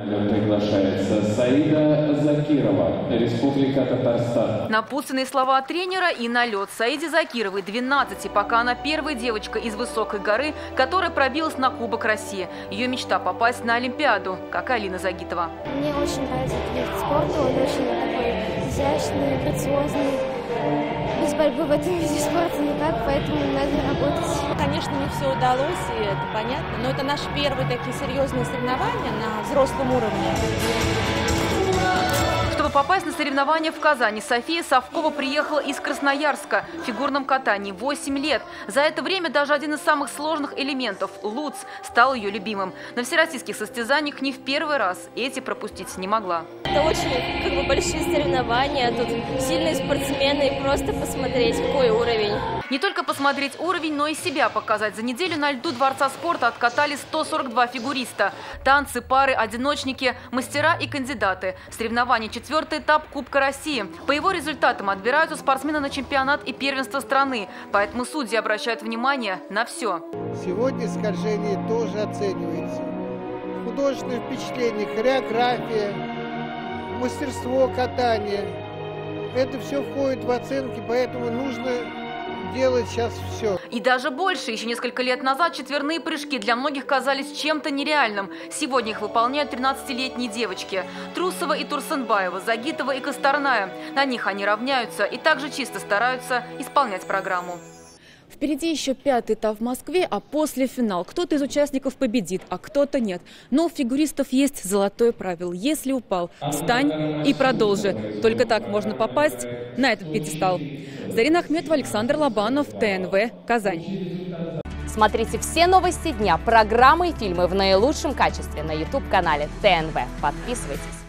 Приглашается Саида Закирова, Республика Татарстан. Напутственные слова тренера и на лед. Саиде Закировой 12, пока она первая девочка из высокой горы, которая пробилась на Кубок России. Ее мечта попасть на Олимпиаду, как Алина Загитова. Мне очень нравится этот вид спорта, он очень такой изящный, грациозный. Без борьбы в этом виде спорта никак, поэтому надо работать. Конечно, не все удалось, и это понятно, но это наши первые такие серьезные соревнования на взрослом уровне. Чтобы попасть на соревнования в Казани, София Совкова приехала из Красноярска в фигурном катании 8 лет. За это время даже один из самых сложных элементов – луц – стал ее любимым. На всероссийских состязаниях не в первый раз эти пропустить не могла. Это очень большие соревнования, тут сильные спортсмены, и просто посмотреть, какой уровень. Не только посмотреть уровень, но и себя показать. За неделю на льду Дворца спорта откатали 142 фигуриста. Танцы, пары, одиночники, мастера и кандидаты. Соревнования – 4-й этап Кубка России. По его результатам отбираются спортсмены на чемпионат и первенство страны. Поэтому судьи обращают внимание на все. Сегодня скольжение тоже оценивается. Художественное впечатление, хореография, мастерство катания. Это все входит в оценки, поэтому нужно делать сейчас все. И даже больше. Еще несколько лет назад четверные прыжки для многих казались чем-то нереальным. Сегодня их выполняют 13-летние девочки. Трусова и Турсенбаева, Загитова и Косторная. На них они равняются и также чисто стараются исполнять программу. Впереди еще 5-й этап в Москве, а после финал. Кто-то из участников победит, а кто-то нет. Но у фигуристов есть золотое правило. Если упал, встань и продолжи. Только так можно попасть на этот пьедестал. Зарина Ахметова, Александр Лобанов, ТНВ, Казань. Смотрите все новости дня, программы и фильмы в наилучшем качестве на YouTube-канале ТНВ. Подписывайтесь.